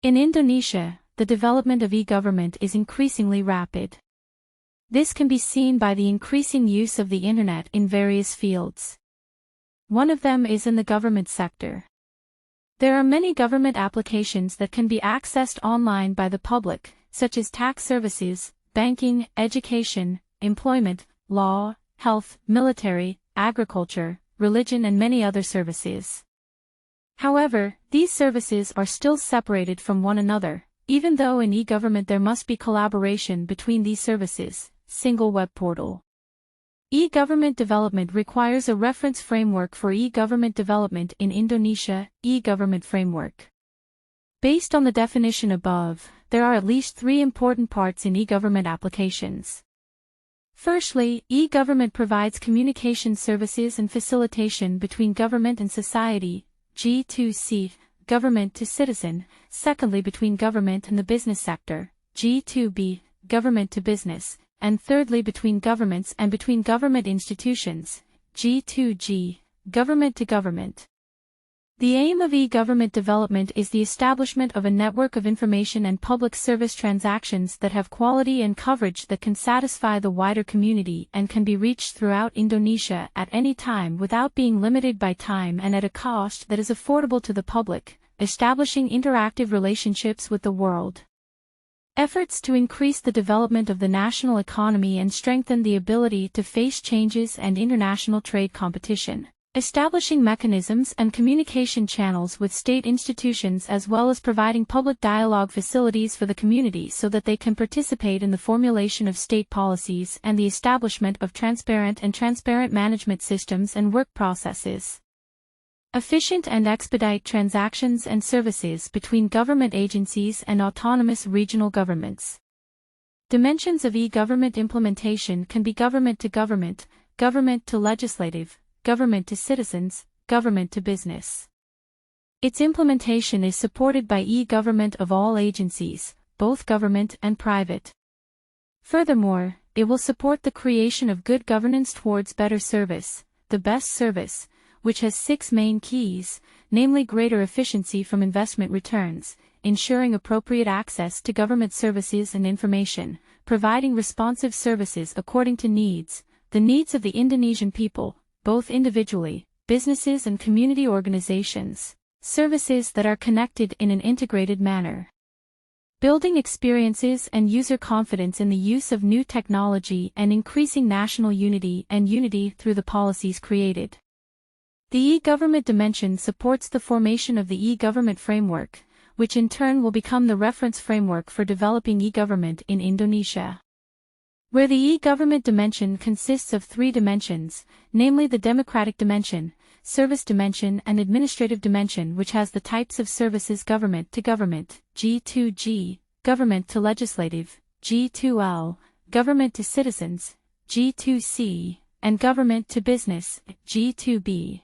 In Indonesia, the development of e-government is increasingly rapid. This can be seen by the increasing use of the internet in various fields. One of them is in the government sector. There are many government applications that can be accessed online by the public, such as tax services, banking, education, employment, law, health, military, agriculture, religion and many other services. However, these services are still separated from one another, even though in e-government there must be collaboration between these services. Single web portal. E-government development requires a reference framework for e-government development in Indonesia, e-government framework. Based on the definition above, there are at least three important parts in e-government applications. Firstly, e-government provides communication services and facilitation between government and society, G2C, government to citizen. Secondly, between government and the business sector, G2B, government to business. And thirdly, between governments and between government institutions, G2G, government to government. The aim of e-government development is the establishment of a network of information and public service transactions that have quality and coverage that can satisfy the wider community and can be reached throughout Indonesia at any time without being limited by time and at a cost that is affordable to the public, establishing interactive relationships with the world. Efforts to increase the development of the national economy and strengthen the ability to face changes and international trade competition. Establishing mechanisms and communication channels with state institutions as well as providing public dialogue facilities for the community so that they can participate in the formulation of state policies and the establishment of transparent management systems and work processes. Efficient and expedite transactions and services between government agencies and autonomous regional governments. Dimensions of e-government implementation can be government to legislative, government to citizens, government to business. Its implementation is supported by e-government of all agencies, both government and private. Furthermore, it will support the creation of good governance towards better service, the best service, which has 6 main keys, namely greater efficiency from investment returns, ensuring appropriate access to government services and information, providing responsive services according to the needs of the Indonesian people, both individually, businesses and community organizations, services that are connected in an integrated manner. Building experiences and user confidence in the use of new technology and increasing national unity through the policies created. The e-government dimension supports the formation of the e-government framework, which in turn will become the reference framework for developing e-government in Indonesia. Where the e-government dimension consists of 3 dimensions, namely the democratic dimension, service dimension and administrative dimension, which has the types of services government to government, G2G, government to legislative, G2L, government to citizens, G2C, and government to business, G2B.